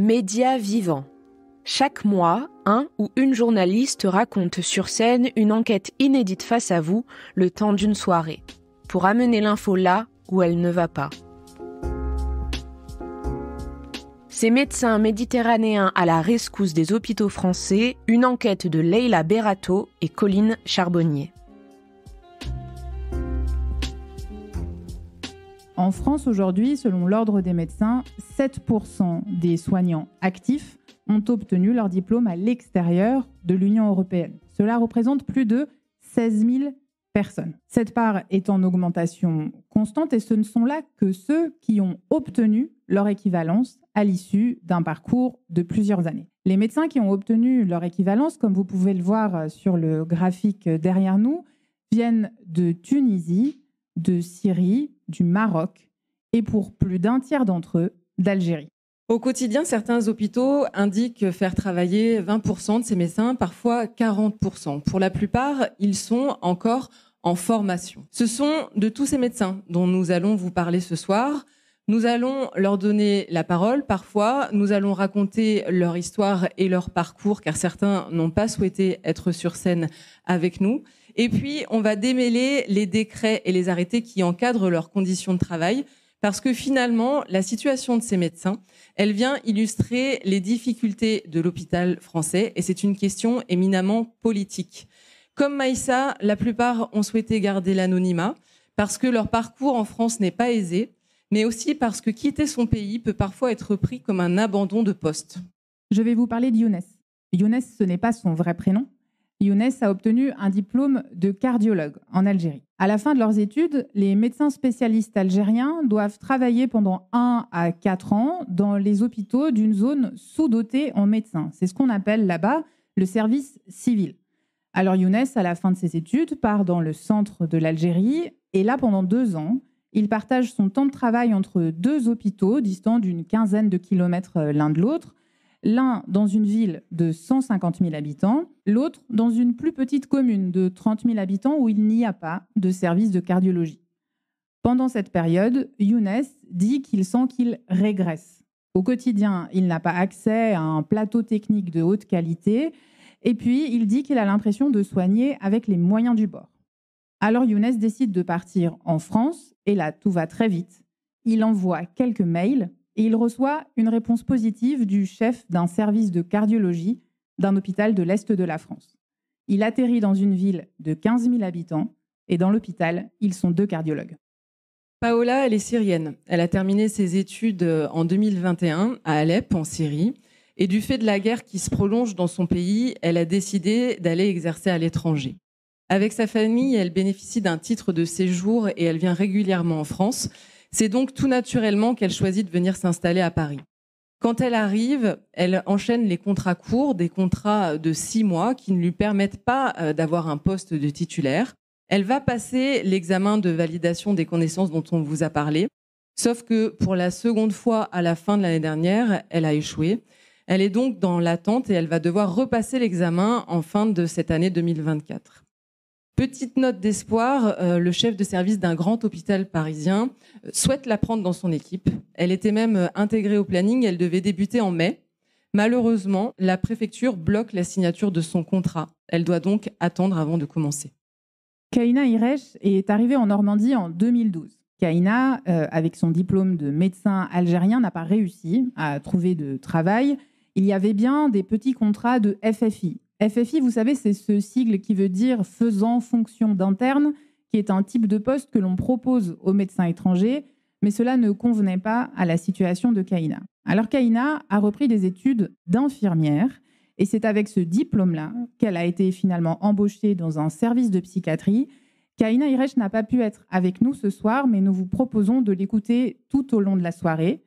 Médias vivants. Chaque mois, un ou une journaliste raconte sur scène une enquête inédite face à vous le temps d'une soirée, pour amener l'info là où elle ne va pas. Ces médecins méditerranéens à la rescousse des hôpitaux français, une enquête de Leila Berato et Colline Charbonnier. En France aujourd'hui, selon l'Ordre des médecins, 7% des soignants actifs ont obtenu leur diplôme à l'extérieur de l'Union européenne. Cela représente plus de 16 000 personnes. Cette part est en augmentation constante et ce ne sont là que ceux qui ont obtenu leur équivalence à l'issue d'un parcours de plusieurs années. Les médecins qui ont obtenu leur équivalence, comme vous pouvez le voir sur le graphique derrière nous, viennent de Tunisie, de Syrie, du Maroc et pour plus d'un tiers d'entre eux, d'Algérie. Au quotidien, certains hôpitaux indiquent faire travailler 20% de ces médecins, parfois 40%. Pour la plupart, ils sont encore en formation. Ce sont de tous ces médecins dont nous allons vous parler ce soir. Nous allons leur donner la parole. Parfois, nous allons raconter leur histoire et leur parcours, car certains n'ont pas souhaité être sur scène avec nous. Et puis, on va démêler les décrets et les arrêtés qui encadrent leurs conditions de travail, parce que finalement, la situation de ces médecins, elle vient illustrer les difficultés de l'hôpital français, et c'est une question éminemment politique. Comme Maïssa, la plupart ont souhaité garder l'anonymat, parce que leur parcours en France n'est pas aisé, mais aussi parce que quitter son pays peut parfois être pris comme un abandon de poste. Je vais vous parler de Younes. Younes, ce n'est pas son vrai prénom. Younes a obtenu un diplôme de cardiologue en Algérie. À la fin de leurs études, les médecins spécialistes algériens doivent travailler pendant 1 à 4 ans dans les hôpitaux d'une zone sous-dotée en médecins. C'est ce qu'on appelle là-bas le service civil. Alors Younes, à la fin de ses études, part dans le centre de l'Algérie et là, pendant 2 ans, il partage son temps de travail entre 2 hôpitaux distants d'une quinzaine de kilomètres l'un de l'autre. L'un dans une ville de 150 000 habitants, l'autre dans une plus petite commune de 30 000 habitants où il n'y a pas de service de cardiologie. Pendant cette période, Younes dit qu'il sent qu'il régresse. Au quotidien, il n'a pas accès à un plateau technique de haute qualité et puis il dit qu'il a l'impression de soigner avec les moyens du bord. Alors Younes décide de partir en France et là, tout va très vite. Il envoie quelques mails et il reçoit une réponse positive du chef d'un service de cardiologie d'un hôpital de l'Est de la France. Il atterrit dans une ville de 15 000 habitants et dans l'hôpital, ils sont 2 cardiologues. Paola, elle est syrienne. Elle a terminé ses études en 2021 à Alep, en Syrie. Et du fait de la guerre qui se prolonge dans son pays, elle a décidé d'aller exercer à l'étranger. Avec sa famille, elle bénéficie d'un titre de séjour et elle vient régulièrement en France. C'est donc tout naturellement qu'elle choisit de venir s'installer à Paris. Quand elle arrive, elle enchaîne les contrats courts, des contrats de 6 mois qui ne lui permettent pas d'avoir un poste de titulaire. Elle va passer l'examen de validation des connaissances dont on vous a parlé, sauf que pour la seconde fois à la fin de l'année dernière, elle a échoué. Elle est donc dans l'attente et elle va devoir repasser l'examen en fin de cette année 2024. Petite note d'espoir, le chef de service d'un grand hôpital parisien souhaite la prendre dans son équipe. Elle était même intégrée au planning, elle devait débuter en mai. Malheureusement, la préfecture bloque la signature de son contrat. Elle doit donc attendre avant de commencer. Kaina Iresh est arrivée en Normandie en 2012. Kaina, avec son diplôme de médecin algérien, n'a pas réussi à trouver de travail. Il y avait bien des petits contrats de FFI. FFI, vous savez, c'est ce sigle qui veut dire faisant fonction d'interne, qui est un type de poste que l'on propose aux médecins étrangers, mais cela ne convenait pas à la situation de Kaina. Alors Kaina a repris des études d'infirmière et c'est avec ce diplôme-là qu'elle a été finalement embauchée dans un service de psychiatrie. Kaina Iresh n'a pas pu être avec nous ce soir, mais nous vous proposons de l'écouter tout au long de la soirée.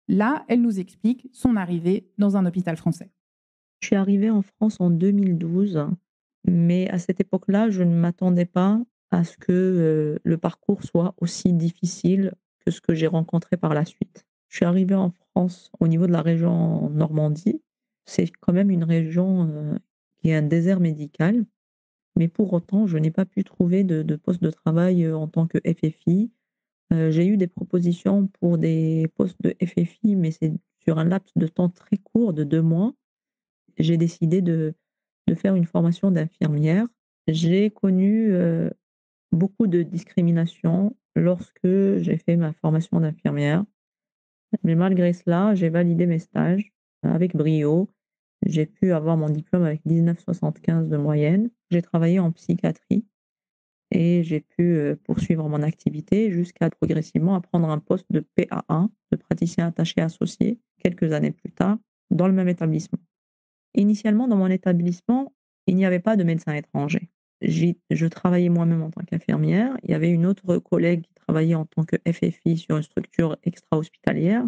Là, elle nous explique son arrivée dans un hôpital français. Je suis arrivée en France en 2012, mais à cette époque-là, je ne m'attendais pas à ce que le parcours soit aussi difficile que ce que j'ai rencontré par la suite. Je suis arrivée en France au niveau de la région Normandie. C'est quand même une région qui est un désert médical, mais pour autant, je n'ai pas pu trouver de poste de travail en tant que FFI. J'ai eu des propositions pour des postes de FFI, mais c'est sur un laps de temps très court de 2 mois, j'ai décidé de faire une formation d'infirmière. J'ai connu, beaucoup de discrimination lorsque j'ai fait ma formation d'infirmière, mais malgré cela, j'ai validé mes stages avec brio. J'ai pu avoir mon diplôme avec 19,75 de moyenne. J'ai travaillé en psychiatrie et j'ai pu, poursuivre mon activité jusqu'à progressivement à prendre un poste de PA1, de praticien attaché associé, quelques années plus tard, dans le même établissement. Initialement, dans mon établissement, il n'y avait pas de médecins étrangers. Je travaillais moi-même en tant qu'infirmière. Il y avait une autre collègue qui travaillait en tant que FFI sur une structure extra-hospitalière.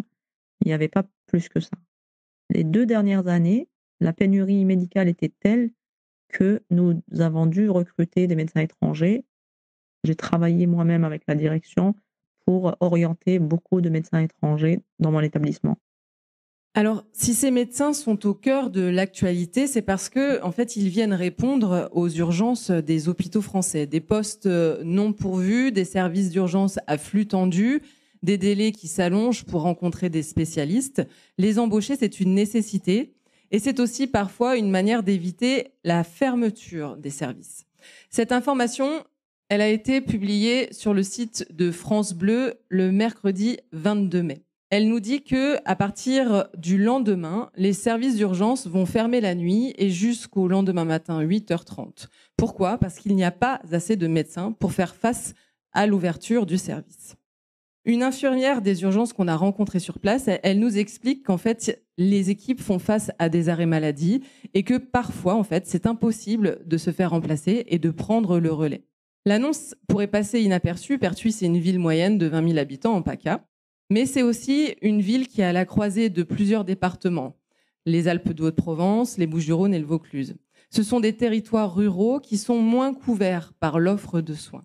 Il n'y avait pas plus que ça. Les 2 dernières années, la pénurie médicale était telle que nous avons dû recruter des médecins étrangers. J'ai travaillé moi-même avec la direction pour orienter beaucoup de médecins étrangers dans mon établissement. Alors, si ces médecins sont au cœur de l'actualité, c'est parce que, en fait, ils viennent répondre aux urgences des hôpitaux français. Des postes non pourvus, des services d'urgence à flux tendu, des délais qui s'allongent pour rencontrer des spécialistes. Les embaucher, c'est une nécessité. Et c'est aussi parfois une manière d'éviter la fermeture des services. Cette information, elle a été publiée sur le site de France Bleu le mercredi 22 mai. Elle nous dit que à partir du lendemain, les services d'urgence vont fermer la nuit et jusqu'au lendemain matin, 8h30. Pourquoi ? Parce qu'il n'y a pas assez de médecins pour faire face à l'ouverture du service. Une infirmière des urgences qu'on a rencontrée sur place, elle nous explique qu'en fait, les équipes font face à des arrêts maladie et que parfois, en fait, c'est impossible de se faire remplacer et de prendre le relais. L'annonce pourrait passer inaperçue. Pertuis, c'est une ville moyenne de 20 000 habitants en PACA. Mais c'est aussi une ville qui est à la croisée de plusieurs départements, les Alpes de Haute-Provence, les Bouches-du-Rhône et le Vaucluse. Ce sont des territoires ruraux qui sont moins couverts par l'offre de soins.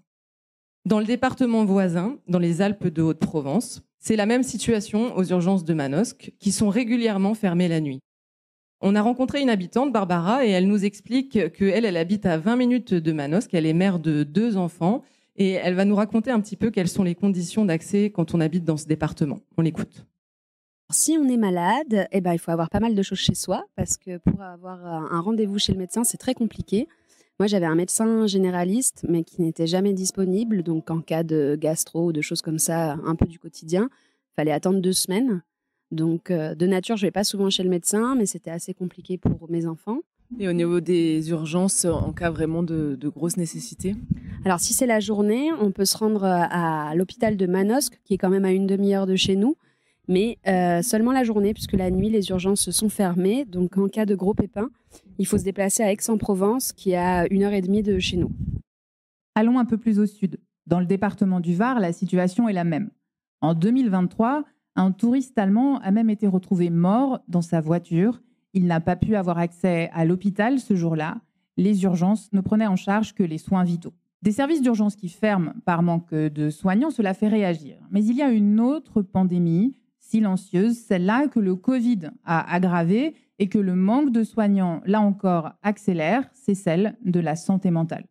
Dans le département voisin, dans les Alpes de Haute-Provence, c'est la même situation aux urgences de Manosque, qui sont régulièrement fermées la nuit. On a rencontré une habitante, Barbara, et elle nous explique qu'elle habite à 20 minutes de Manosque, elle est mère de 2 enfants, et elle va nous raconter un petit peu quelles sont les conditions d'accès quand on habite dans ce département. On l'écoute. Si on est malade, il faut avoir pas mal de choses chez soi parce que pour avoir un rendez-vous chez le médecin, c'est très compliqué. Moi, j'avais un médecin généraliste, mais qui n'était jamais disponible. Donc, en cas de gastro ou de choses comme ça, un peu du quotidien, il fallait attendre 2 semaines. Donc, de nature, je ne vais pas souvent chez le médecin, mais c'était assez compliqué pour mes enfants. Et au niveau des urgences, en cas vraiment de grosses nécessités ? Alors, si c'est la journée, on peut se rendre à l'hôpital de Manosque, qui est quand même à une demi-heure de chez nous, mais seulement la journée, puisque la nuit, les urgences sont fermées. Donc, en cas de gros pépins, il faut se déplacer à Aix-en-Provence, qui est à 1h30 de chez nous. Allons un peu plus au sud. Dans le département du Var, la situation est la même. En 2023, un touriste allemand a même été retrouvé mort dans sa voiture. Il n'a pas pu avoir accès à l'hôpital ce jour-là. Les urgences ne prenaient en charge que les soins vitaux. Des services d'urgence qui ferment par manque de soignants, cela fait réagir. Mais il y a une autre pandémie silencieuse, celle-là que le Covid a aggravée et que le manque de soignants, là encore, accélère, c'est celle de la santé mentale.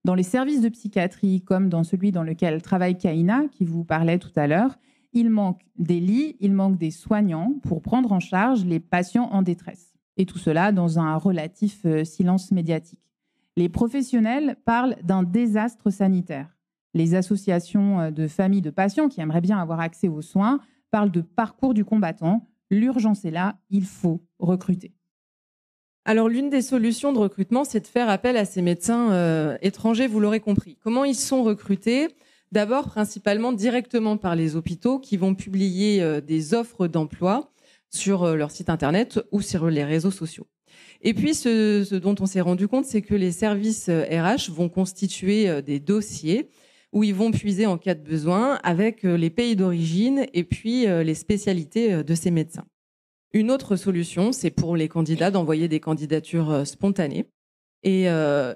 Dans les services de psychiatrie, comme dans celui dans lequel travaille Kaina, qui vous parlait tout à l'heure, il manque des lits, il manque des soignants pour prendre en charge les patients en détresse. Et tout cela dans un relatif silence médiatique. Les professionnels parlent d'un désastre sanitaire. Les associations de familles de patients qui aimeraient bien avoir accès aux soins parlent de parcours du combattant. L'urgence est là, il faut recruter. Alors, l'une des solutions de recrutement, c'est de faire appel à ces médecins étrangers, vous l'aurez compris. Comment ils sont recrutés ? D'abord, principalement directement par les hôpitaux qui vont publier des offres d'emploi sur leur site internet ou sur les réseaux sociaux. Et puis, ce dont on s'est rendu compte, c'est que les services RH vont constituer des dossiers où ils vont puiser en cas de besoin avec les pays d'origine et puis les spécialités de ces médecins. Une autre solution, c'est pour les candidats d'envoyer des candidatures spontanées. Et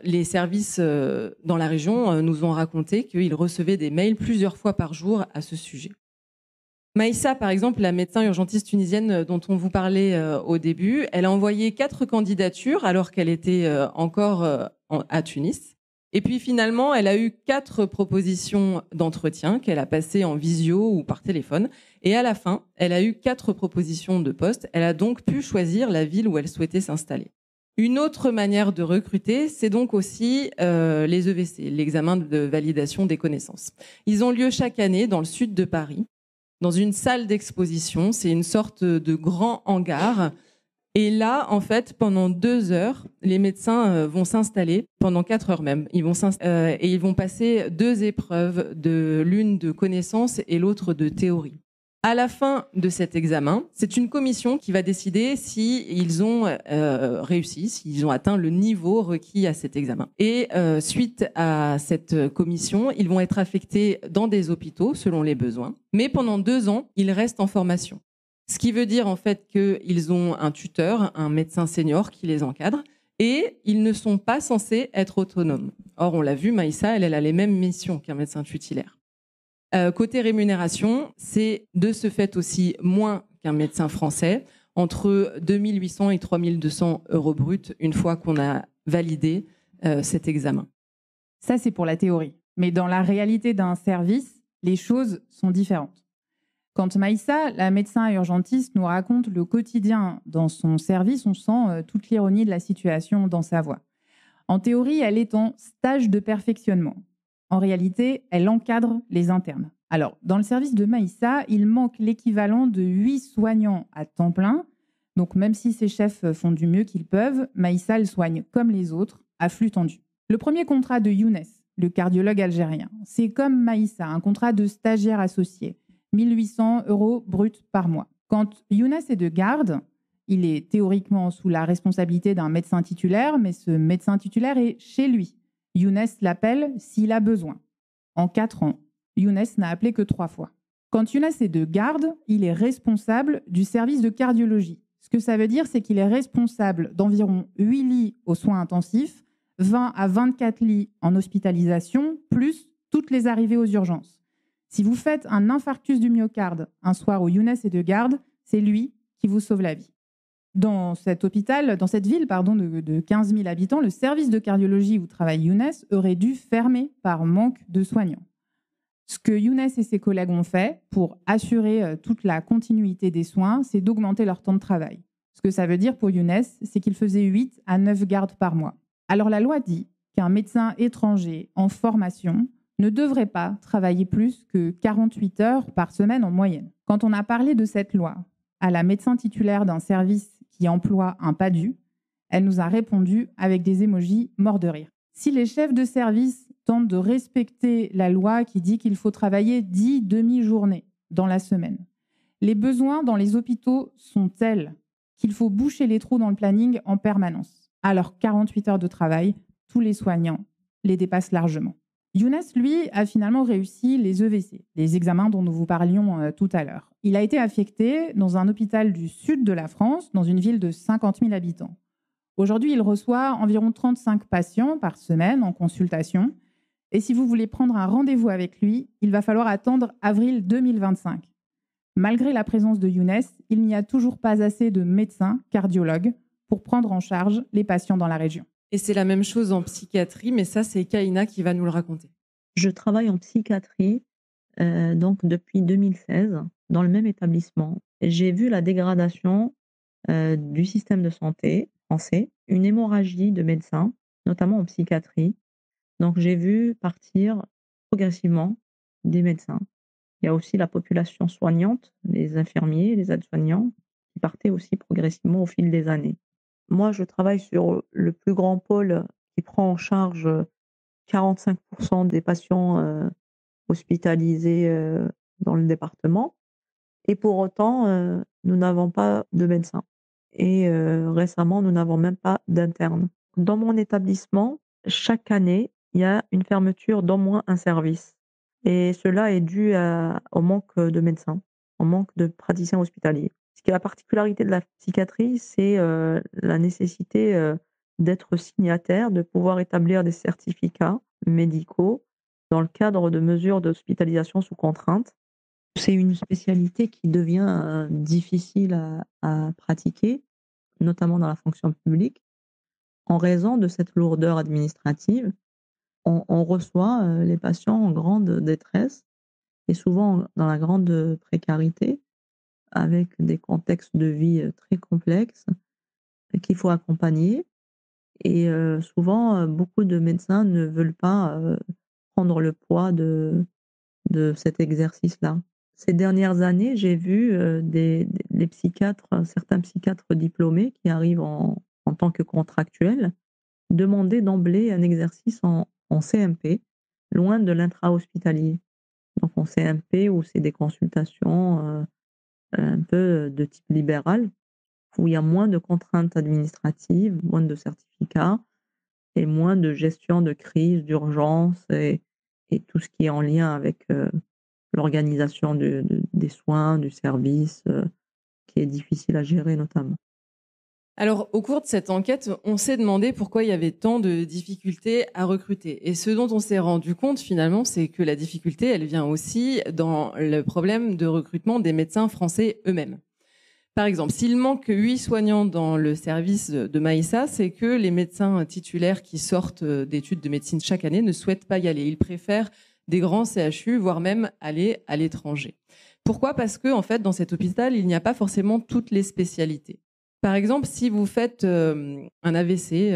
les services dans la région nous ont raconté qu'ils recevaient des mails plusieurs fois par jour à ce sujet. Maïssa, par exemple, la médecin urgentiste tunisienne dont on vous parlait au début, elle a envoyé 4 candidatures alors qu'elle était encore à Tunis. Et puis finalement, elle a eu 4 propositions d'entretien qu'elle a passées en visio ou par téléphone. Et à la fin, elle a eu 4 propositions de poste. Elle a donc pu choisir la ville où elle souhaitait s'installer. Une autre manière de recruter, c'est donc aussi les EVC, l'examen de validation des connaissances. Ils ont lieu chaque année dans le sud de Paris, dans une salle d'exposition. C'est une sorte de grand hangar. Et là, en fait, pendant 2 heures, les médecins vont s'installer, pendant 4 heures même. Ils vont passer 2 épreuves, l'une de connaissances et l'autre de théorie. À la fin de cet examen, c'est une commission qui va décider s'ils ont réussi, s'ils ont atteint le niveau requis à cet examen. Et suite à cette commission, ils vont être affectés dans des hôpitaux selon les besoins. Mais pendant 2 ans, ils restent en formation. Ce qui veut dire en fait qu'ils ont un tuteur, un médecin senior qui les encadre, et ils ne sont pas censés être autonomes. Or, on l'a vu, Maïssa, elle a les mêmes missions qu'un médecin tutélaire. Côté rémunération, c'est de ce fait aussi moins qu'un médecin français, entre 2 800 et 3 200 euros bruts une fois qu'on a validé cet examen. Ça, c'est pour la théorie. Mais dans la réalité d'un service, les choses sont différentes. Quand Maïssa, la médecin urgentiste, nous raconte le quotidien dans son service, on sent toute l'ironie de la situation dans sa voix. En théorie, elle est en stage de perfectionnement. En réalité, elle encadre les internes. Alors, dans le service de Maïssa, il manque l'équivalent de 8 soignants à temps plein. Donc, même si ses chefs font du mieux qu'ils peuvent, Maïssa, elle soigne comme les autres, à flux tendu. Le premier contrat de Younes, le cardiologue algérien, c'est comme Maïssa, un contrat de stagiaire associé. 1 800 euros bruts par mois. Quand Younes est de garde, il est théoriquement sous la responsabilité d'un médecin titulaire, mais ce médecin titulaire est chez lui. Younes l'appelle s'il a besoin. En 4 ans, Younes n'a appelé que 3 fois. Quand Younes est de garde, il est responsable du service de cardiologie. Ce que ça veut dire, c'est qu'il est responsable d'environ 8 lits aux soins intensifs, 20 à 24 lits en hospitalisation, plus toutes les arrivées aux urgences. Si vous faites un infarctus du myocarde un soir où Younes est de garde, c'est lui qui vous sauve la vie. Dans cette ville de 15 000 habitants, le service de cardiologie où travaille Younes aurait dû fermer par manque de soignants. Ce que Younes et ses collègues ont fait pour assurer toute la continuité des soins, c'est d'augmenter leur temps de travail. Ce que ça veut dire pour Younes, c'est qu'il faisait 8 à 9 gardes par mois. Alors la loi dit qu'un médecin étranger en formation ne devrait pas travailler plus que 48 heures par semaine en moyenne. Quand on a parlé de cette loi à la médecin titulaire d'un service qui emploie un PADU, elle nous a répondu avec des émojis morts de rire. Si les chefs de service tentent de respecter la loi qui dit qu'il faut travailler 10 demi-journées dans la semaine, les besoins dans les hôpitaux sont tels qu'il faut boucher les trous dans le planning en permanence. Alors 48 heures de travail, tous les soignants les dépassent largement. Younes, lui, a finalement réussi les EVC, les examens dont nous vous parlions tout à l'heure. Il a été affecté dans un hôpital du sud de la France, dans une ville de 50 000 habitants. Aujourd'hui, il reçoit environ 35 patients par semaine en consultation. Et si vous voulez prendre un rendez-vous avec lui, il va falloir attendre avril 2025. Malgré la présence de Younes, il n'y a toujours pas assez de médecins cardiologues pour prendre en charge les patients dans la région. Et c'est la même chose en psychiatrie, mais ça, c'est Kaina qui va nous le raconter. Je travaille en psychiatrie donc depuis 2016 dans le même établissement. J'ai vu la dégradation du système de santé français, une hémorragie de médecins, notamment en psychiatrie. Donc j'ai vu partir progressivement des médecins. Il y a aussi la population soignante, les infirmiers, les aides-soignants, qui partaient aussi progressivement au fil des années. Moi, je travaille sur le plus grand pôle qui prend en charge 45% des patients hospitalisés dans le département. Et pour autant, nous n'avons pas de médecins. Et récemment, nous n'avons même pas d'internes. Dans mon établissement, chaque année, il y a une fermeture d'au moins un service. Et cela est dû au manque de médecins, au manque de praticiens hospitaliers. Ce qui est la particularité de la psychiatrie, c'est la nécessité d'être signataire, de pouvoir établir des certificats médicaux dans le cadre de mesures d'hospitalisation sous contrainte. C'est une spécialité qui devient difficile à pratiquer, notamment dans la fonction publique, en raison de cette lourdeur administrative. on reçoit les patients en grande détresse et souvent dans la grande précarité, avec des contextes de vie très complexes qu'il faut accompagner. Et souvent, beaucoup de médecins ne veulent pas prendre le poids de cet exercice-là. Ces dernières années, j'ai vu les psychiatres, certains psychiatres diplômés qui arrivent en tant que contractuels, demander d'emblée un exercice en CMP, loin de l'intra-hospitalier. Donc en CMP, où c'est des consultations un peu de type libéral, où il y a moins de contraintes administratives, moins de certificats et moins de gestion de crise, d'urgence et tout ce qui est en lien avec l'organisation des soins, du service, qui est difficile à gérer notamment. Alors, au cours de cette enquête, on s'est demandé pourquoi il y avait tant de difficultés à recruter. Et ce dont on s'est rendu compte finalement, c'est que la difficulté, elle vient aussi dans le problème de recrutement des médecins français eux-mêmes. Par exemple, s'il manque 8 soignants dans le service de Maïssa, c'est que les médecins titulaires qui sortent d'études de médecine chaque année ne souhaitent pas y aller. Ils préfèrent des grands CHU, voire même aller à l'étranger. Pourquoi ? Parce que, en fait, dans cet hôpital, il n'y a pas forcément toutes les spécialités. Par exemple, si vous faites un AVC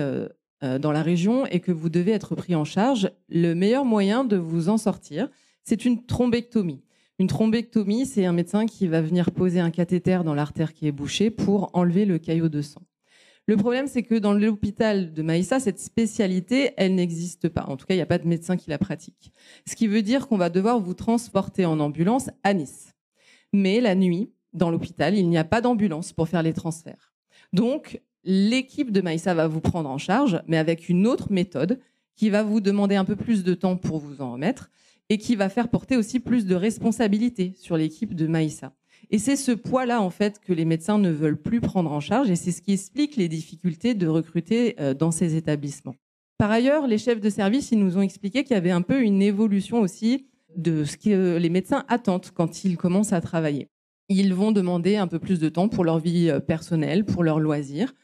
dans la région et que vous devez être pris en charge, le meilleur moyen de vous en sortir, c'est une thrombectomie. Une thrombectomie, c'est un médecin qui va venir poser un cathéter dans l'artère qui est bouchée pour enlever le caillot de sang. Le problème, c'est que dans l'hôpital de Maïssa, cette spécialité, elle n'existe pas. En tout cas, il n'y a pas de médecin qui la pratique. Ce qui veut dire qu'on va devoir vous transporter en ambulance à Nice. Mais la nuit, dans l'hôpital, il n'y a pas d'ambulance pour faire les transferts. Donc, l'équipe de Maïssa va vous prendre en charge, mais avec une autre méthode qui va vous demander un peu plus de temps pour vous en remettre et qui va faire porter aussi plus de responsabilité sur l'équipe de Maïssa. Et c'est ce poids-là, en fait, que les médecins ne veulent plus prendre en charge et c'est ce qui explique les difficultés de recruter dans ces établissements. Par ailleurs, les chefs de service, ils nous ont expliqué qu'il y avait un peu une évolution aussi de ce que les médecins attendent quand ils commencent à travailler. Ils vont demander un peu plus de temps pour leur vie personnelle, pour leurs loisirs.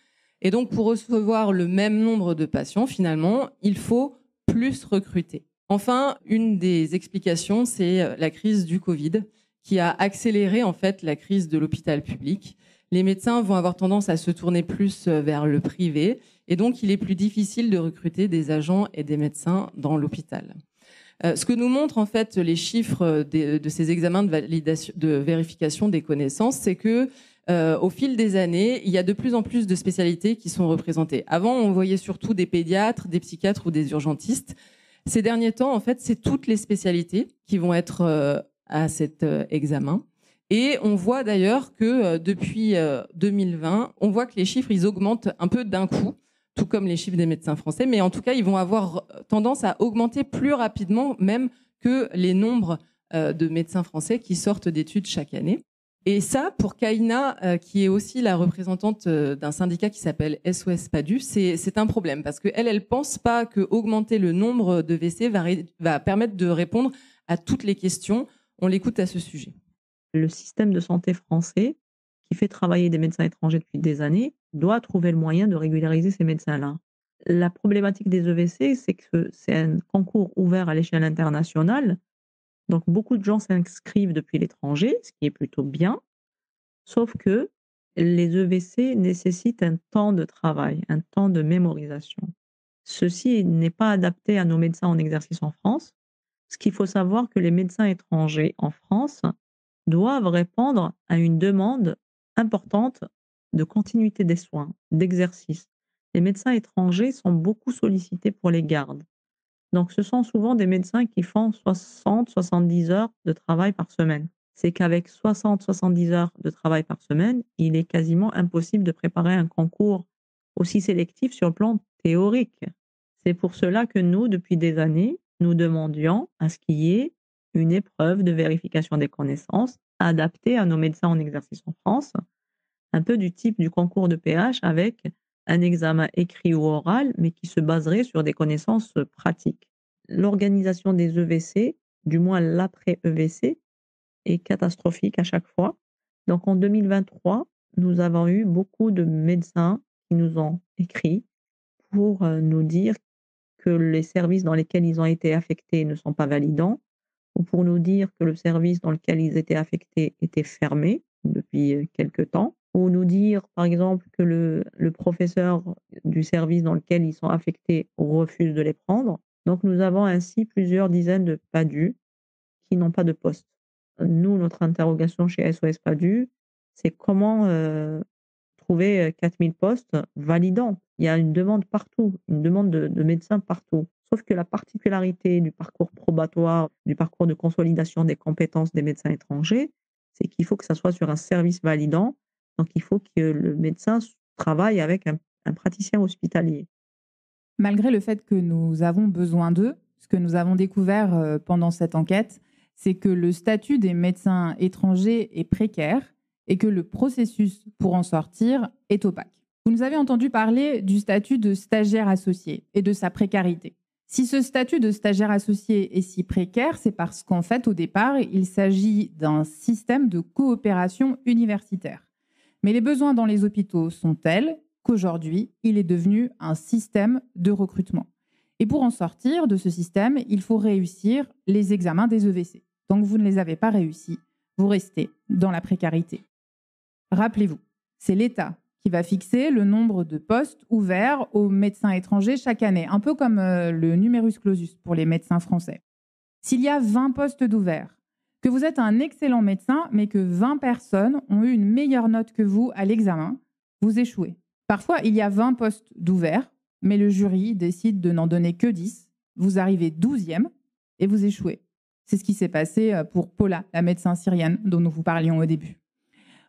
Et donc, pour recevoir le même nombre de patients, finalement, il faut plus recruter. Enfin, une des explications, c'est la crise du Covid, qui a accéléré en fait la crise de l'hôpital public. Les médecins vont avoir tendance à se tourner plus vers le privé, et donc il est plus difficile de recruter des agents et des médecins dans l'hôpital. Ce que nous montrent en fait les chiffres de ces examens de vérification des connaissances, c'est que au fil des années, il y a de plus en plus de spécialités qui sont représentées. Avant, on voyait surtout des pédiatres, des psychiatres ou des urgentistes. Ces derniers temps, en fait, c'est toutes les spécialités qui vont être à cet examen. Et on voit d'ailleurs que depuis 2020, on voit que les chiffres, ils augmentent un peu d'un coup, tout comme les chiffres des médecins français, mais en tout cas, ils vont avoir tendance à augmenter plus rapidement même que les nombres de médecins français qui sortent d'études chaque année. Et ça, pour Kaina, qui est aussi la représentante d'un syndicat qui s'appelle SOS PADU, c'est un problème parce qu'elle, elle pense pas que augmenter le nombre de WC va permettre de répondre à toutes les questions. On l'écoute à ce sujet. Le système de santé français, qui fait travailler des médecins étrangers depuis des années, doit trouver le moyen de régulariser ces médecins-là. La problématique des EVC, c'est que c'est un concours ouvert à l'échelle internationale. Donc, beaucoup de gens s'inscrivent depuis l'étranger, ce qui est plutôt bien, sauf que les EVC nécessitent un temps de travail, un temps de mémorisation. Ceci n'est pas adapté à nos médecins en exercice en France. Ce qu'il faut savoir que les médecins étrangers en France doivent répondre à une demande importante de continuité des soins, d'exercice. Les médecins étrangers sont beaucoup sollicités pour les gardes. Donc, ce sont souvent des médecins qui font 60-70 heures de travail par semaine. C'est qu'avec 60-70 heures de travail par semaine, il est quasiment impossible de préparer un concours aussi sélectif sur le plan théorique. C'est pour cela que nous, depuis des années, nous demandions à ce qu'il y ait une épreuve de vérification des connaissances adaptée à nos médecins en exercice en France, un peu du type du concours de PH avec un examen écrit ou oral, mais qui se baserait sur des connaissances pratiques. L'organisation des EVC, du moins l'après-EVC, est catastrophique à chaque fois. Donc en 2023, nous avons eu beaucoup de médecins qui nous ont écrit pour nous dire que les services dans lesquels ils ont été affectés ne sont pas validants, ou pour nous dire que le service dans lequel ils étaient affectés était fermé depuis quelque temps, ou nous dire, par exemple, que le professeur du service dans lequel ils sont affectés refuse de les prendre. Donc nous avons ainsi plusieurs dizaines de PADU qui n'ont pas de poste. Nous, notre interrogation chez SOS PADU, c'est comment trouver 4000 postes validants. Il y a une demande partout, une demande de médecins partout. Sauf que la particularité du parcours probatoire, du parcours de consolidation des compétences des médecins étrangers, c'est qu'il faut que ça soit sur un service validant. Donc, il faut que le médecin travaille avec un praticien hospitalier. Malgré le fait que nous avons besoin d'eux, ce que nous avons découvert pendant cette enquête, c'est que le statut des médecins étrangers est précaire et que le processus pour en sortir est opaque. Vous nous avez entendu parler du statut de stagiaire associé et de sa précarité. Si ce statut de stagiaire associé est si précaire, c'est parce qu'en fait, au départ, il s'agit d'un système de coopération universitaire. Mais les besoins dans les hôpitaux sont tels qu'aujourd'hui, il est devenu un système de recrutement. Et pour en sortir de ce système, il faut réussir les examens des EVC. Tant que vous ne les avez pas réussis, vous restez dans la précarité. Rappelez-vous, c'est l'État qui va fixer le nombre de postes ouverts aux médecins étrangers chaque année, un peu comme le numerus clausus pour les médecins français. S'il y a 20 postes d'ouverts, que vous êtes un excellent médecin, mais que 20 personnes ont eu une meilleure note que vous à l'examen, vous échouez. Parfois, il y a 20 postes d'ouverts, mais le jury décide de n'en donner que 10. Vous arrivez 12e et vous échouez. C'est ce qui s'est passé pour Paula, la médecin syrienne dont nous vous parlions au début.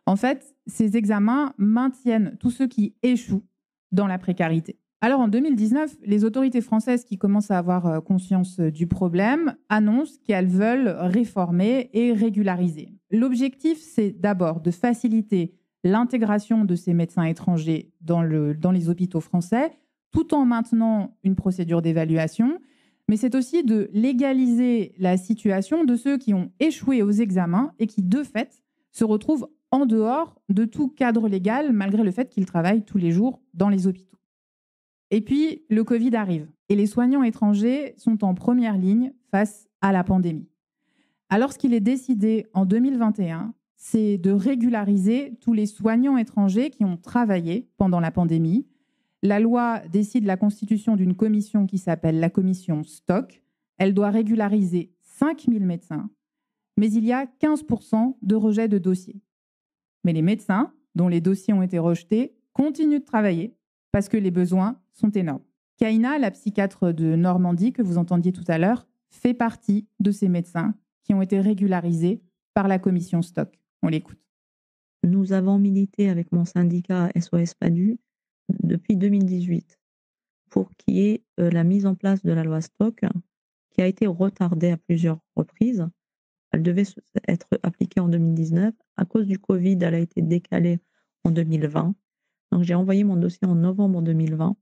En fait, ces examens maintiennent tous ceux qui échouent dans la précarité. Alors en 2019, les autorités françaises qui commencent à avoir conscience du problème annoncent qu'elles veulent réformer et régulariser. L'objectif, c'est d'abord de faciliter l'intégration de ces médecins étrangers dans les hôpitaux français, tout en maintenant une procédure d'évaluation, mais c'est aussi de légaliser la situation de ceux qui ont échoué aux examens et qui, de fait, se retrouvent en dehors de tout cadre légal, malgré le fait qu'ils travaillent tous les jours dans les hôpitaux. Et puis, le Covid arrive et les soignants étrangers sont en première ligne face à la pandémie. Alors, ce qu'il est décidé en 2021, c'est de régulariser tous les soignants étrangers qui ont travaillé pendant la pandémie. La loi décide la constitution d'une commission qui s'appelle la commission Stock. Elle doit régulariser 5000 médecins, mais il y a 15% de rejet de dossiers. Mais les médecins, dont les dossiers ont été rejetés, continuent de travailler parce que les besoins sont énormes. Kaina, la psychiatre de Normandie que vous entendiez tout à l'heure, fait partie de ces médecins qui ont été régularisés par la commission Stock. On l'écoute. Nous avons milité avec mon syndicat SOS PADU depuis 2018 pour qu'il y ait la mise en place de la loi Stock qui a été retardée à plusieurs reprises. Elle devait être appliquée en 2019. À cause du Covid, elle a été décalée en 2020. Donc, j'ai envoyé mon dossier en novembre 2020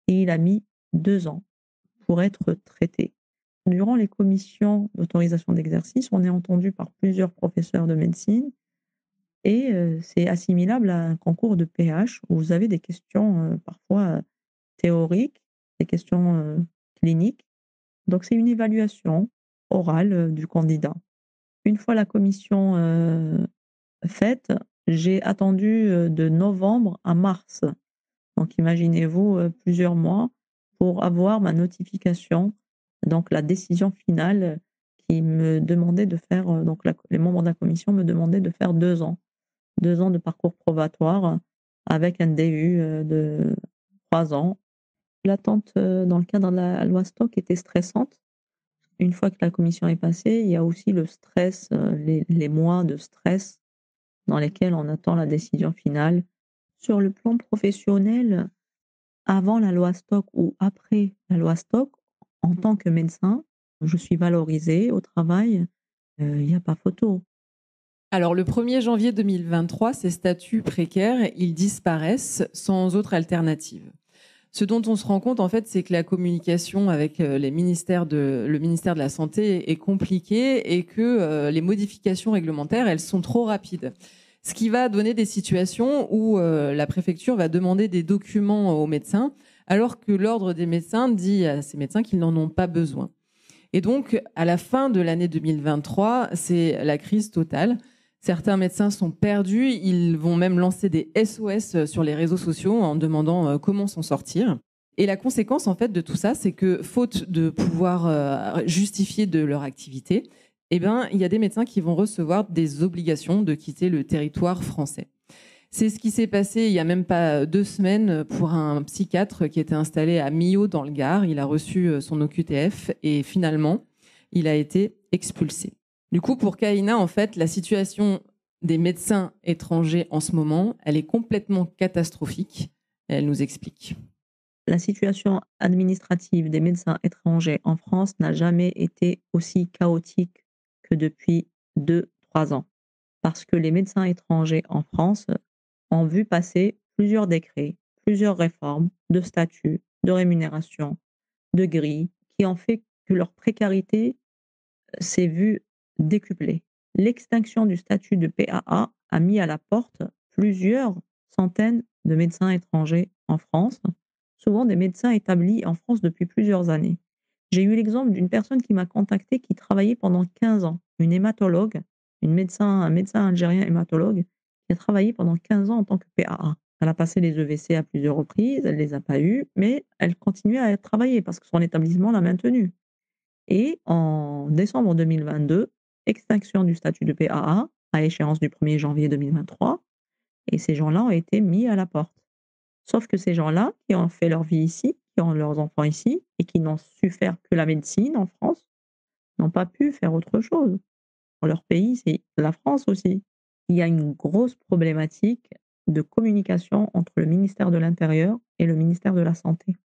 et il a mis 2 ans pour être traité. Durant les commissions d'autorisation d'exercice, on est entendu par plusieurs professeurs de médecine et c'est assimilable à un concours de PH où vous avez des questions parfois théoriques, des questions cliniques. Donc, c'est une évaluation orale du candidat. Une fois la commission faite, j'ai attendu de novembre à mars. Donc, imaginez-vous plusieurs mois pour avoir ma notification, donc la décision finale qui me demandait de faire, donc les membres de la commission me demandaient de faire 2 ans. 2 ans de parcours probatoire avec un DU de 3 ans. L'attente dans le cadre de la loi Stock était stressante. Une fois que la commission est passée, il y a aussi le stress, les mois de stress dans lesquels on attend la décision finale. Sur le plan professionnel, avant la loi Stock ou après la loi Stock, en tant que médecin, je suis valorisée au travail, il n'y a pas photo. Alors, le 1er janvier 2023, ces statuts précaires, ils disparaissent sans autre alternative. Ce dont on se rend compte, en fait, c'est que la communication avec le ministère de la Santé est compliquée et que les modifications réglementaires, elles sont trop rapides. Ce qui va donner des situations où la préfecture va demander des documents aux médecins alors que l'Ordre des médecins dit à ces médecins qu'ils n'en ont pas besoin. Et donc, à la fin de l'année 2023, c'est la crise totale. Certains médecins sont perdus, ils vont même lancer des SOS sur les réseaux sociaux en demandant comment s'en sortir. Et la conséquence, en fait, de tout ça, c'est que, faute de pouvoir justifier de leur activité, il y a des médecins qui vont recevoir des obligations de quitter le territoire français. C'est ce qui s'est passé il n'y a même pas 2 semaines pour un psychiatre qui était installé à Millau dans le Gard. Il a reçu son OQTF et finalement, il a été expulsé. Du coup, pour Kahina, en fait, la situation des médecins étrangers en ce moment, elle est complètement catastrophique. Elle nous explique. La situation administrative des médecins étrangers en France n'a jamais été aussi chaotique que depuis 2-3 ans. Parce que les médecins étrangers en France ont vu passer plusieurs décrets, plusieurs réformes de statut, de rémunération, de grille, qui ont fait que leur précarité s'est vue décuplée. L'extinction du statut de PAA a mis à la porte plusieurs centaines de médecins étrangers en France, souvent des médecins établis en France depuis plusieurs années. J'ai eu l'exemple d'une personne qui m'a contactée qui travaillait pendant 15 ans, une hématologue, un médecin algérien hématologue, qui a travaillé pendant 15 ans en tant que PAA. Elle a passé les EVC à plusieurs reprises, elle ne les a pas eues, mais elle continuait à travailler parce que son établissement l'a maintenue. Et en décembre 2022, extinction du statut de PAA à échéance du 1er janvier 2023, et ces gens-là ont été mis à la porte. Sauf que ces gens-là, qui ont fait leur vie ici, qui ont leurs enfants ici, et qui n'ont su faire que la médecine en France, n'ont pas pu faire autre chose. Leur pays, c'est la France aussi. Il y a une grosse problématique de communication entre le ministère de l'Intérieur et le ministère de la Santé.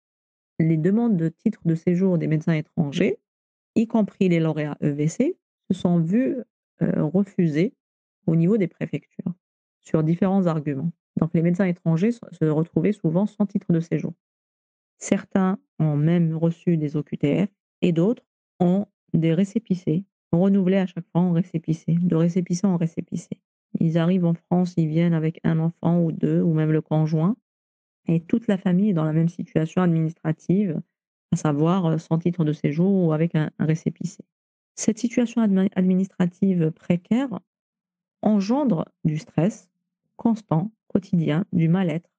Les demandes de titres de séjour des médecins étrangers, y compris les lauréats EVC, se sont vues refusées au niveau des préfectures, sur différents arguments. Donc les médecins étrangers se retrouvaient souvent sans titre de séjour. Certains ont même reçu des OQTF et d'autres ont des récépissés, renouvelés à chaque fois en récépissé, de récépissé en récépissé. Ils arrivent en France, ils viennent avec un enfant ou 2, ou même le conjoint, et toute la famille est dans la même situation administrative, à savoir sans titre de séjour ou avec un récépissé. Cette situation administrative précaire engendre du stress constant, quotidien, du mal-être,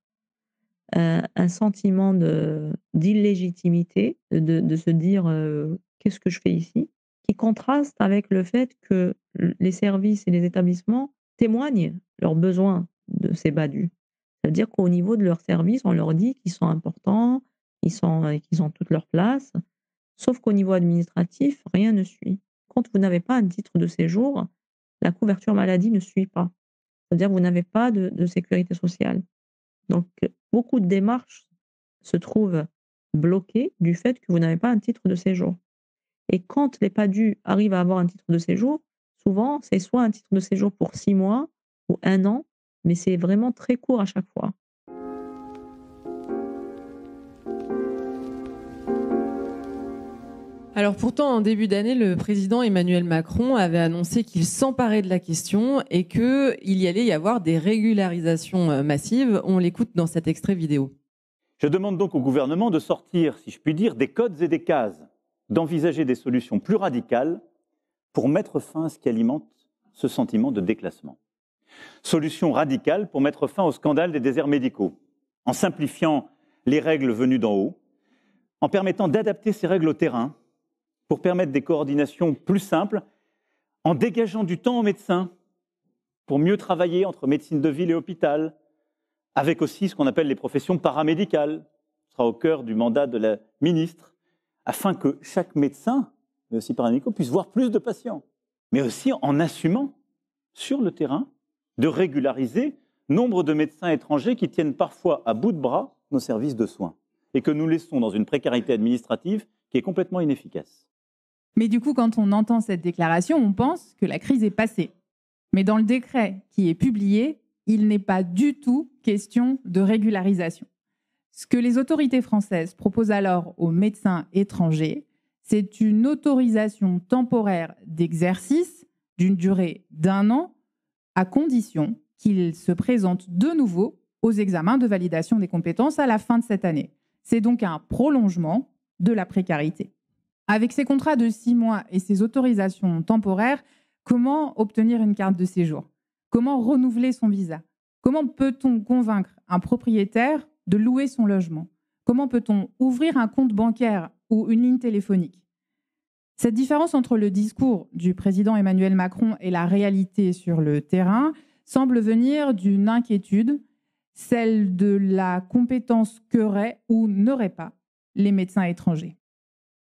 un sentiment d'illégitimité, de se dire qu'est-ce que je fais ici, qui contraste avec le fait que les services et les établissements témoignent leurs besoins de ces badus. C'est-à-dire qu'au niveau de leurs services, on leur dit qu'ils sont importants, qu'ils ont toute leur place, sauf qu'au niveau administratif, rien ne suit. Quand vous n'avez pas un titre de séjour, la couverture maladie ne suit pas. C'est-à-dire que vous n'avez pas de sécurité sociale. Donc, beaucoup de démarches se trouvent bloquées du fait que vous n'avez pas un titre de séjour. Et quand les PADU arrivent à avoir un titre de séjour, souvent, c'est soit un titre de séjour pour 6 mois ou 1 an, mais c'est vraiment très court à chaque fois. Alors pourtant, en début d'année, le président Emmanuel Macron avait annoncé qu'il s'emparait de la question et qu'il y allait y avoir des régularisations massives. On l'écoute dans cet extrait vidéo. Je demande donc au gouvernement de sortir, si je puis dire, des codes et des cases, d'envisager des solutions plus radicales pour mettre fin à ce qui alimente ce sentiment de déclassement. Solutions radicales pour mettre fin au scandale des déserts médicaux, en simplifiant les règles venues d'en haut, en permettant d'adapter ces règles au terrain, pour permettre des coordinations plus simples, en dégageant du temps aux médecins pour mieux travailler entre médecine de ville et hôpital, avec aussi ce qu'on appelle les professions paramédicales, ce sera au cœur du mandat de la ministre, afin que chaque médecin, mais aussi paramédicaux, puisse voir plus de patients, mais aussi en assumant sur le terrain de régulariser nombre de médecins étrangers qui tiennent parfois à bout de bras nos services de soins et que nous laissons dans une précarité administrative qui est complètement inefficace. Mais du coup, quand on entend cette déclaration, on pense que la crise est passée. Mais dans le décret qui est publié, il n'est pas du tout question de régularisation. Ce que les autorités françaises proposent alors aux médecins étrangers, c'est une autorisation temporaire d'exercice d'une durée d'1 an, à condition qu'ils se présentent de nouveau aux examens de validation des compétences à la fin de cette année. C'est donc un prolongement de la précarité. Avec ces contrats de 6 mois et ces autorisations temporaires, comment obtenir une carte de séjour? Comment renouveler son visa? Comment peut-on convaincre un propriétaire de louer son logement? Comment peut-on ouvrir un compte bancaire ou une ligne téléphonique? Cette différence entre le discours du président Emmanuel Macron et la réalité sur le terrain semble venir d'une inquiétude, celle de la compétence qu'auraient ou n'auraient pas les médecins étrangers.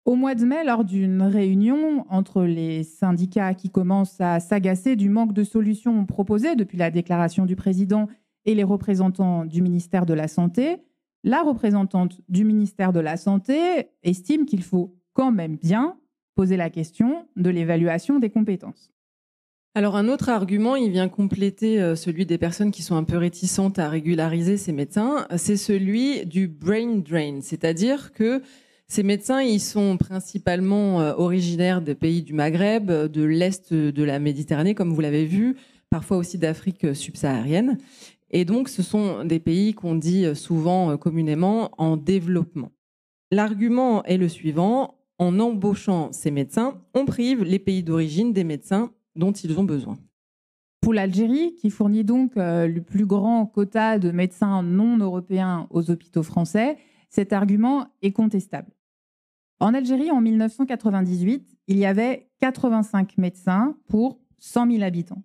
Au mois de mai, lors d'une réunion entre les syndicats qui commencent à s'agacer du manque de solutions proposées depuis la déclaration du président et les représentants du ministère de la Santé, la représentante du ministère de la Santé estime qu'il faut quand même bien poser la question de l'évaluation des compétences. Alors un autre argument, il vient compléter celui des personnes qui sont un peu réticentes à régulariser ces médecins, c'est celui du brain drain, c'est-à-dire que ces médecins, ils sont principalement originaires des pays du Maghreb, de l'Est de la Méditerranée, comme vous l'avez vu, parfois aussi d'Afrique subsaharienne. Et donc, ce sont des pays qu'on dit souvent communément en développement. L'argument est le suivant. En embauchant ces médecins, on prive les pays d'origine des médecins dont ils ont besoin. Pour l'Algérie, qui fournit donc le plus grand quota de médecins non européens aux hôpitaux français, cet argument est contestable. En Algérie, en 1998, il y avait 85 médecins pour 100 000 habitants.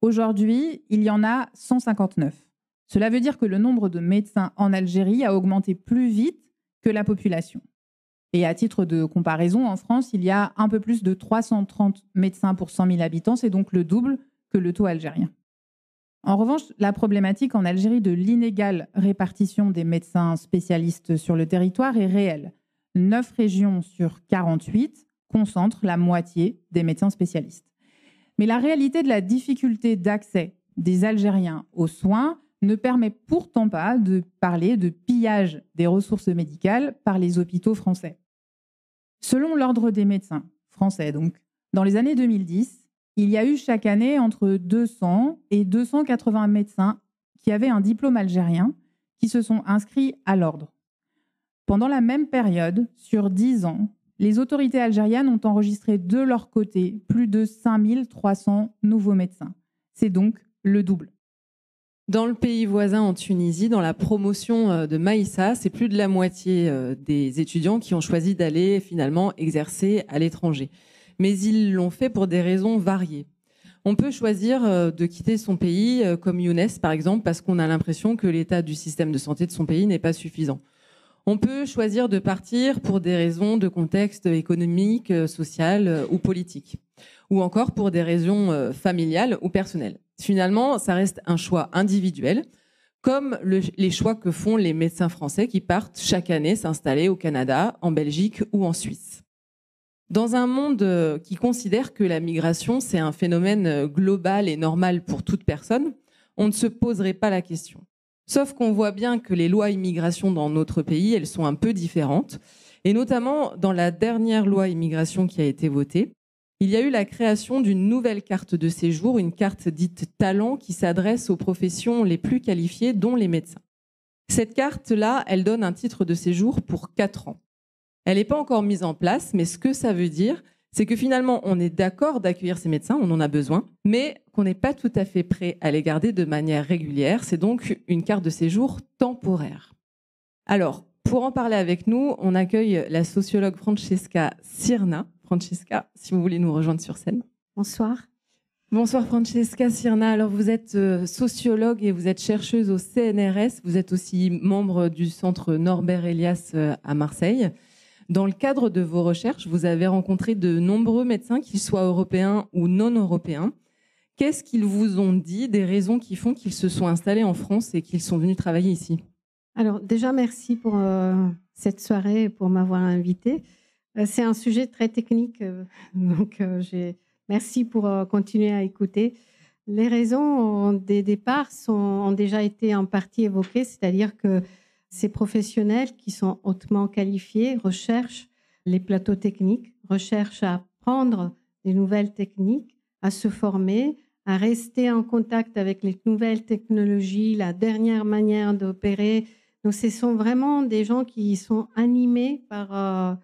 Aujourd'hui, il y en a 159. Cela veut dire que le nombre de médecins en Algérie a augmenté plus vite que la population. Et à titre de comparaison, en France, il y a un peu plus de 330 médecins pour 100 000 habitants, c'est donc le double que le taux algérien. En revanche, la problématique en Algérie de l'inégale répartition des médecins spécialistes sur le territoire est réelle. 9 régions sur 48 concentrent la moitié des médecins spécialistes. Mais la réalité de la difficulté d'accès des Algériens aux soins ne permet pourtant pas de parler de pillage des ressources médicales par les hôpitaux français. Selon l'Ordre des médecins français, donc, dans les années 2010, il y a eu chaque année entre 200 et 280 médecins qui avaient un diplôme algérien qui se sont inscrits à l'Ordre. Pendant la même période, sur 10 ans, les autorités algériennes ont enregistré de leur côté plus de 5300 nouveaux médecins. C'est donc le double. Dans le pays voisin, en Tunisie, dans la promotion de Maïssa, c'est plus de la moitié des étudiants qui ont choisi d'aller finalement exercer à l'étranger. Mais ils l'ont fait pour des raisons variées. On peut choisir de quitter son pays, comme Younes par exemple, parce qu'on a l'impression que l'état du système de santé de son pays n'est pas suffisant. On peut choisir de partir pour des raisons de contexte économique, social ou politique, ou encore pour des raisons familiales ou personnelles. Finalement, ça reste un choix individuel, comme les choix que font les médecins français qui partent chaque année s'installer au Canada, en Belgique ou en Suisse. Dans un monde qui considère que la migration, c'est un phénomène global et normal pour toute personne, on ne se poserait pas la question. Sauf qu'on voit bien que les lois immigration dans notre pays, elles sont un peu différentes. Et notamment, dans la dernière loi immigration qui a été votée, il y a eu la création d'une nouvelle carte de séjour, une carte dite talent qui s'adresse aux professions les plus qualifiées, dont les médecins. Cette carte-là, elle donne un titre de séjour pour 4 ans. Elle n'est pas encore mise en place, mais ce que ça veut dire, c'est que finalement, on est d'accord d'accueillir ces médecins, on en a besoin, mais qu'on n'est pas tout à fait prêt à les garder de manière régulière. C'est donc une carte de séjour temporaire. Alors, pour en parler avec nous, on accueille la sociologue Francesca Sirna. Francesca, si vous voulez nous rejoindre sur scène. Bonsoir. Bonsoir Francesca Sirna. Alors, vous êtes sociologue et vous êtes chercheuse au CNRS. Vous êtes aussi membre du centre Norbert Elias à Marseille. Dans le cadre de vos recherches, vous avez rencontré de nombreux médecins, qu'ils soient européens ou non européens. Qu'est-ce qu'ils vous ont dit des raisons qui font qu'ils se sont installés en France et qu'ils sont venus travailler ici? Alors déjà, merci pour cette soirée et pour m'avoir invitée. C'est un sujet très technique, donc merci pour continuer à écouter. Les raisons des départs ont déjà été en partie évoquées, c'est-à-dire que ces professionnels qui sont hautement qualifiés recherchent les plateaux techniques, recherchent à apprendre des nouvelles techniques, à se former, à rester en contact avec les nouvelles technologies, la dernière manière d'opérer, Donc, ce sont vraiment des gens qui sont animés par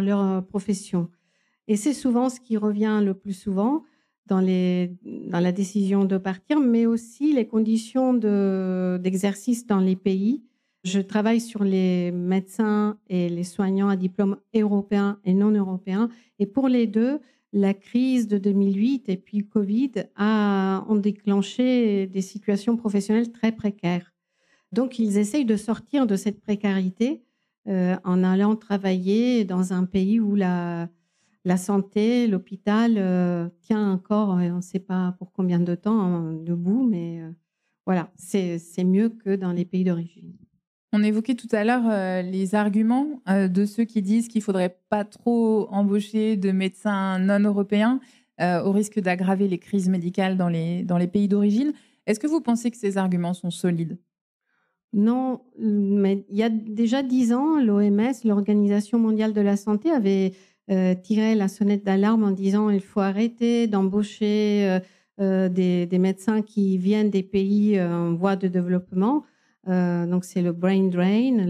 leur profession. Et c'est souvent ce qui revient le plus souvent dans la décision de partir, mais aussi les conditions d'exercice dans les pays. Je travaille sur les médecins et les soignants à diplôme européen et non européen. Et pour les deux, la crise de 2008 et puis Covid ont déclenché des situations professionnelles très précaires. Donc, ils essayent de sortir de cette précarité en allant travailler dans un pays où la santé, l'hôpital tient encore, on ne sait pas pour combien de temps, debout, mais voilà, c'est mieux que dans les pays d'origine. On évoquait tout à l'heure les arguments de ceux qui disent qu'il ne faudrait pas trop embaucher de médecins non européens au risque d'aggraver les crises médicales dans les pays d'origine. Est-ce que vous pensez que ces arguments sont solides ? Non, mais il y a déjà 10 ans, l'OMS, l'Organisation mondiale de la santé, avait tiré la sonnette d'alarme en disant qu'il faut arrêter d'embaucher des médecins qui viennent des pays en voie de développement. Donc, c'est le brain drain,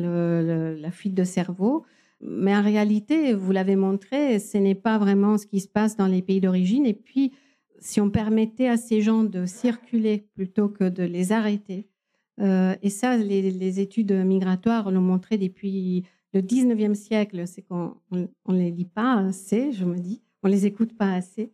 la fuite de cerveau. Mais en réalité, vous l'avez montré, ce n'est pas vraiment ce qui se passe dans les pays d'origine. Et puis, si on permettait à ces gens de circuler plutôt que de les arrêter, et ça, les études migratoires l'ont montré depuis le 19e siècle, c'est qu'on ne les lit pas assez, je me dis, on ne les écoute pas assez.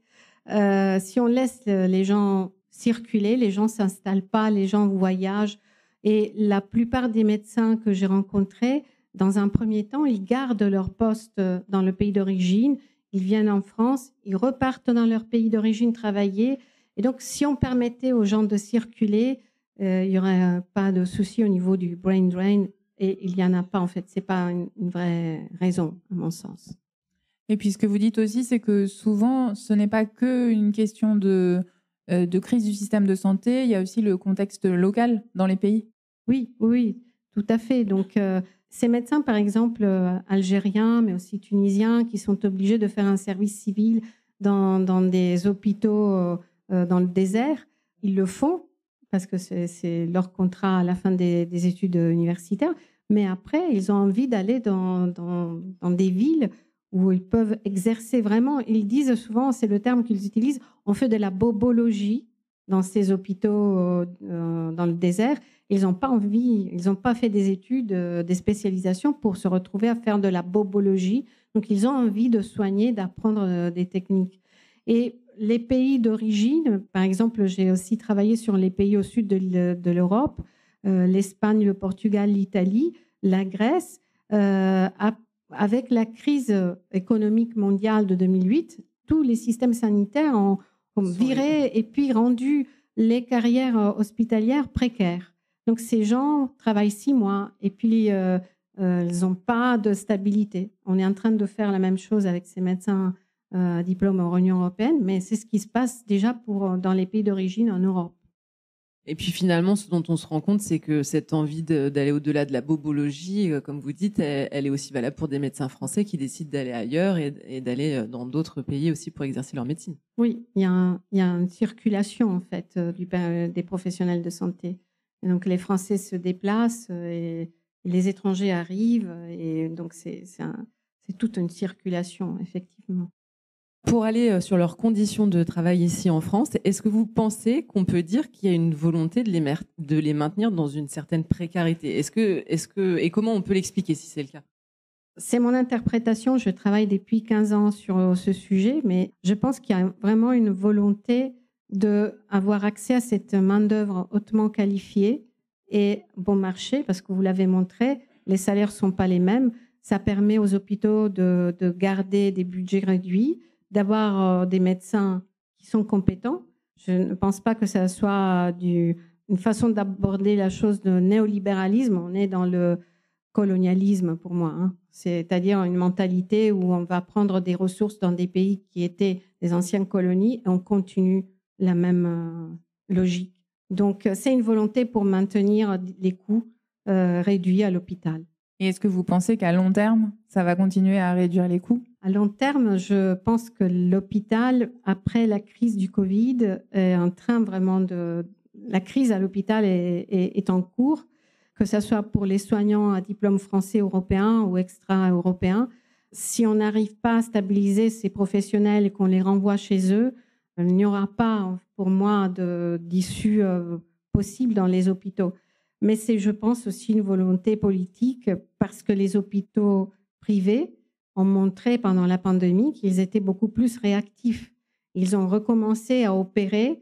Si on laisse les gens circuler, les gens ne s'installent pas, les gens voyagent. Et la plupart des médecins que j'ai rencontrés, dans un premier temps, ils gardent leur poste dans le pays d'origine, ils viennent en France, ils repartent dans leur pays d'origine travailler. Et donc, si on permettait aux gens de circuler, il n'y aurait pas de souci au niveau du brain drain. Et il n'y en a pas, en fait. Ce n'est pas une vraie raison, à mon sens. Et puis, ce que vous dites aussi, c'est que souvent, ce n'est pas qu'une question de crise du système de santé, il y a aussi le contexte local dans les pays. Oui, tout à fait. Donc, ces médecins, par exemple, algériens, mais aussi tunisiens, qui sont obligés de faire un service civil dans des hôpitaux dans le désert, ils le font parce que c'est leur contrat à la fin des études universitaires. Mais après, ils ont envie d'aller dans des villes où ils peuvent exercer vraiment. Ils disent souvent, c'est le terme qu'ils utilisent, on fait de la bobologie dans ces hôpitaux dans le désert. Ils n'ont pas envie, ils n'ont pas fait des études, des spécialisations pour se retrouver à faire de la bobologie. Donc, ils ont envie de soigner, d'apprendre des techniques. Et les pays d'origine, par exemple, j'ai aussi travaillé sur les pays au sud de l'Europe, l'Espagne, le Portugal, l'Italie, la Grèce. Avec la crise économique mondiale de 2008, tous les systèmes sanitaires ont viré et puis rendu les carrières hospitalières précaires. Donc, ces gens travaillent 6 mois et puis ils n'ont pas de stabilité. On est en train de faire la même chose avec ces médecins à diplôme en Union européenne, mais c'est ce qui se passe déjà dans les pays d'origine en Europe. Et puis finalement, ce dont on se rend compte, c'est que cette envie d'aller au-delà de la bobologie, comme vous dites, elle est aussi valable pour des médecins français qui décident d'aller ailleurs et d'aller dans d'autres pays aussi pour exercer leur médecine. Oui, il y a une circulation en fait des professionnels de santé. Et donc les Français se déplacent et les étrangers arrivent et donc c'est toute une circulation effectivement. Pour aller sur leurs conditions de travail ici en France, est-ce que vous pensez qu'on peut dire qu'il y a une volonté de les maintenir dans une certaine précarité ? Et comment on peut l'expliquer si c'est le cas ? C'est mon interprétation. Je travaille depuis 15 ans sur ce sujet, mais je pense qu'il y a vraiment une volonté d'avoir accès à cette main-d'œuvre hautement qualifiée et bon marché, parce que vous l'avez montré, les salaires ne sont pas les mêmes. Ça permet aux hôpitaux de garder des budgets réduits, d'avoir des médecins qui sont compétents. Je ne pense pas que ça soit une façon d'aborder la chose de néolibéralisme. On est dans le colonialisme pour moi, hein. C'est-à-dire une mentalité où on va prendre des ressources dans des pays qui étaient des anciennes colonies et on continue la même logique. Donc, c'est une volonté pour maintenir les coûts réduits à l'hôpital. Et est-ce que vous pensez qu'à long terme, ça va continuer à réduire les coûts ? À long terme, je pense que l'hôpital, après la crise du Covid, est en train vraiment la crise à l'hôpital est en cours, que ce soit pour les soignants à diplôme français, européen ou extra-européen. Si on n'arrive pas à stabiliser ces professionnels et qu'on les renvoie chez eux, il n'y aura pas, pour moi, d'issue possible dans les hôpitaux. Mais c'est, je pense, aussi une volonté politique parce que les hôpitaux privés ont montré pendant la pandémie qu'ils étaient beaucoup plus réactifs. Ils ont recommencé à opérer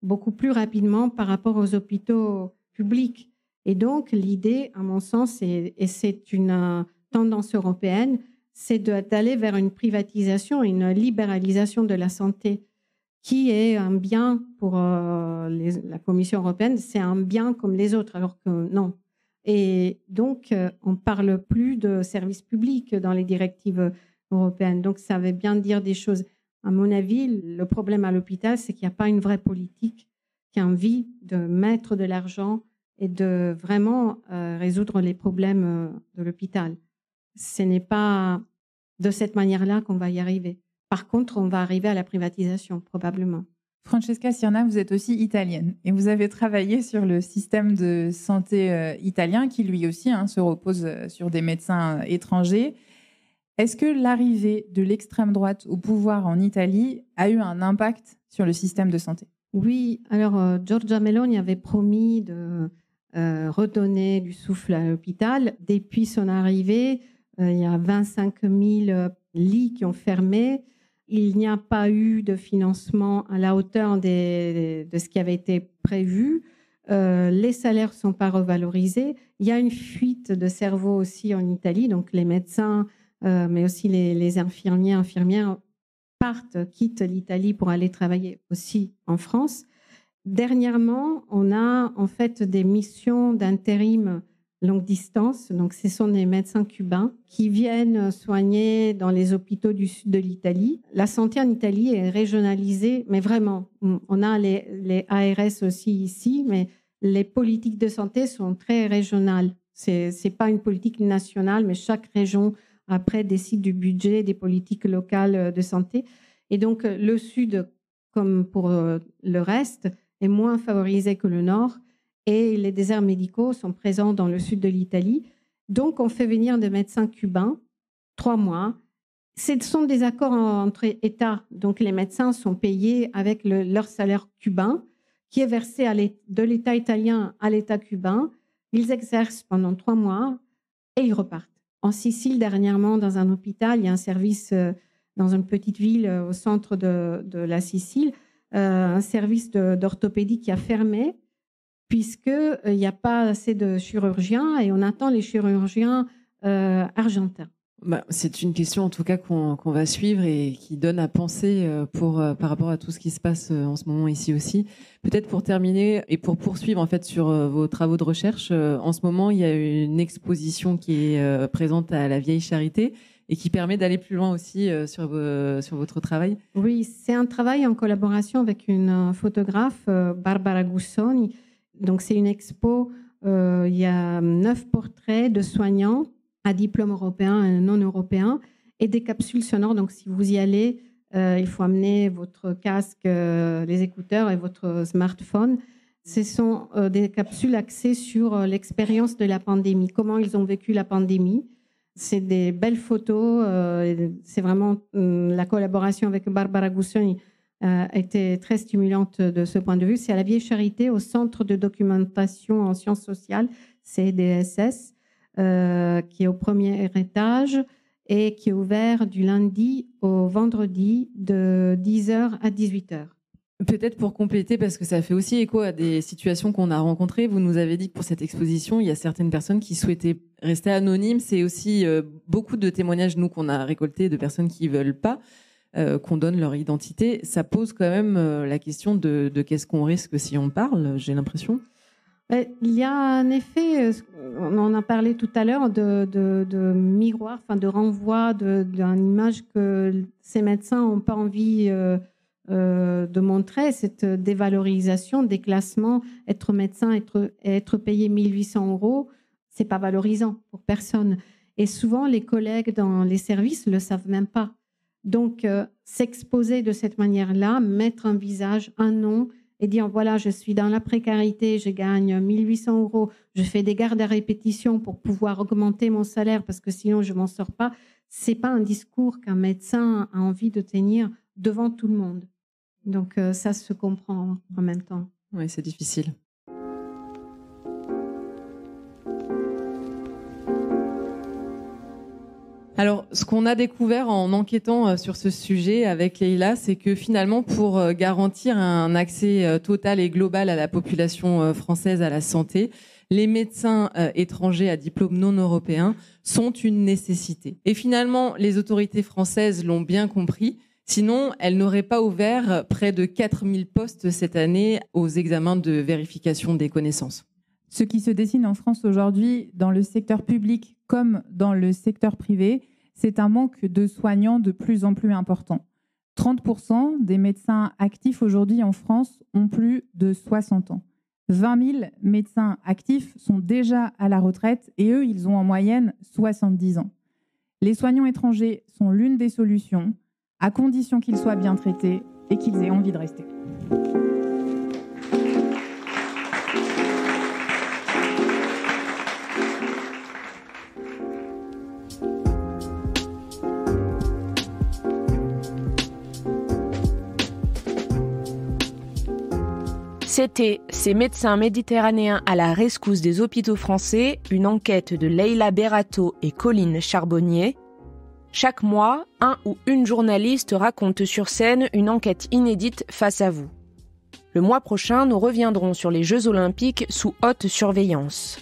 beaucoup plus rapidement par rapport aux hôpitaux publics. Et donc, l'idée, à mon sens, et c'est une tendance européenne, c'est d'aller vers une privatisation, une libéralisation de la santé, qui est un bien pour la Commission européenne, c'est un bien comme les autres, alors que non. Et donc, on ne parle plus de services publics dans les directives européennes. Donc, ça veut bien dire des choses. À mon avis, le problème à l'hôpital, c'est qu'il n'y a pas une vraie politique qui a envie de mettre de l'argent et de vraiment résoudre les problèmes de l'hôpital. Ce n'est pas de cette manière-là qu'on va y arriver. Par contre, on va arriver à la privatisation, probablement. Francesca Cirna, vous êtes aussi italienne et vous avez travaillé sur le système de santé italien qui, lui aussi, se repose sur des médecins étrangers. Est-ce que l'arrivée de l'extrême droite au pouvoir en Italie a eu un impact sur le système de santé? Oui, alors Giorgia Meloni avait promis de redonner du souffle à l'hôpital. Depuis son arrivée, il y a 25 000 lits qui ont fermé. Il n'y a pas eu de financement à la hauteur de ce qui avait été prévu. Les salaires ne sont pas revalorisés. Il y a une fuite de cerveau aussi en Italie. Donc les médecins, mais aussi les infirmières quittent l'Italie pour aller travailler aussi en France. Dernièrement, on a en fait des missions d'intérim longue distance. Donc, ce sont des médecins cubains qui viennent soigner dans les hôpitaux du sud de l'Italie. La santé en Italie est régionalisée, mais vraiment. On a les ARS aussi ici, mais les politiques de santé sont très régionales. C'est pas une politique nationale, mais chaque région, après, décide du budget des politiques locales de santé. Et donc, le sud, comme pour le reste, est moins favorisé que le nord. Et les déserts médicaux sont présents dans le sud de l'Italie. Donc, on fait venir des médecins cubains, 3 mois. Ce sont des accords entre États. Donc, les médecins sont payés avec leur salaire cubain, qui est versé de l'État italien à l'État cubain. Ils exercent pendant 3 mois et ils repartent. En Sicile, dernièrement, dans un hôpital, il y a un service dans une petite ville au centre de la Sicile, un service d'orthopédie qui a fermé, puisqu'il n'y a pas assez de chirurgiens et on attend les chirurgiens argentins. C'est une question en tout cas qu'on va suivre et qui donne à penser par rapport à tout ce qui se passe en ce moment ici aussi. Peut-être pour terminer et pour poursuivre en fait sur vos travaux de recherche, en ce moment il y a une exposition qui est présente à la Vieille Charité et qui permet d'aller plus loin aussi sur votre travail. Oui, c'est un travail en collaboration avec une photographe, Barbara Gussoni. Donc, c'est une expo, il y a 9 portraits de soignants à diplôme européen et non européen et des capsules sonores. Donc, si vous y allez, il faut amener votre casque, les écouteurs et votre smartphone. Ce sont des capsules axées sur l'expérience de la pandémie, comment ils ont vécu la pandémie. C'est des belles photos. C'est vraiment la collaboration avec Barbara Gussoni était très stimulante de ce point de vue. C'est à la Vieille Charité, au Centre de documentation en sciences sociales, CDSS, qui est au premier étage et qui est ouvert du lundi au vendredi de 10h à 18h. Peut-être pour compléter, parce que ça fait aussi écho à des situations qu'on a rencontrées, vous nous avez dit que pour cette exposition, il y a certaines personnes qui souhaitaient rester anonymes. C'est aussi beaucoup de témoignages, nous, qu'on a récoltés de personnes qui ne veulent pas qu'on donne leur identité. Ça pose quand même la question de qu'est-ce qu'on risque si on parle, j'ai l'impression. Il y a un effet, on en a parlé tout à l'heure, de miroir, de renvoi d'une image que ces médecins n'ont pas envie de montrer, cette dévalorisation, déclassement. Être médecin, être payé 1 800 €, ce n'est pas valorisant pour personne. Et souvent, les collègues dans les services ne le savent même pas. Donc, s'exposer de cette manière-là, mettre un visage, un nom et dire voilà, je suis dans la précarité, je gagne 1 800 €, je fais des gardes à répétition pour pouvoir augmenter mon salaire parce que sinon je ne m'en sors pas, ce n'est pas un discours qu'un médecin a envie de tenir devant tout le monde. Donc ça se comprend en même temps. Oui, c'est difficile. Alors, ce qu'on a découvert en enquêtant sur ce sujet avec Leïla, c'est que finalement, pour garantir un accès total et global à la population française à la santé, les médecins étrangers à diplôme non européen sont une nécessité. Et finalement, les autorités françaises l'ont bien compris. Sinon, elles n'auraient pas ouvert près de 4000 postes cette année aux examens de vérification des connaissances. Ce qui se dessine en France aujourd'hui, dans le secteur public comme dans le secteur privé, c'est un manque de soignants de plus en plus important. 30% des médecins actifs aujourd'hui en France ont plus de 60 ans. 20 000 médecins actifs sont déjà à la retraite et eux, ils ont en moyenne 70 ans. Les soignants étrangers sont l'une des solutions, à condition qu'ils soient bien traités et qu'ils aient envie de rester. C'était « Ces médecins méditerranéens à la rescousse des hôpitaux français », une enquête de Leïla Berato et Colline Charbonnier. Chaque mois, un ou une journaliste raconte sur scène une enquête inédite face à vous. Le mois prochain, nous reviendrons sur les Jeux Olympiques sous haute surveillance.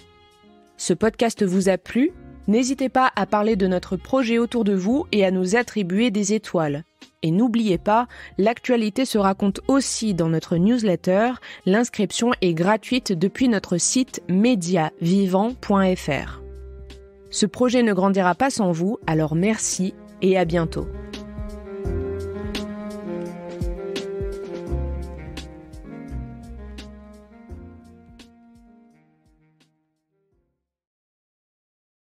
Ce podcast vous a plu ? N'hésitez pas à parler de notre projet autour de vous et à nous attribuer des étoiles. Et n'oubliez pas, l'actualité se raconte aussi dans notre newsletter. L'inscription est gratuite depuis notre site mediavivant.fr. Ce projet ne grandira pas sans vous, alors merci et à bientôt.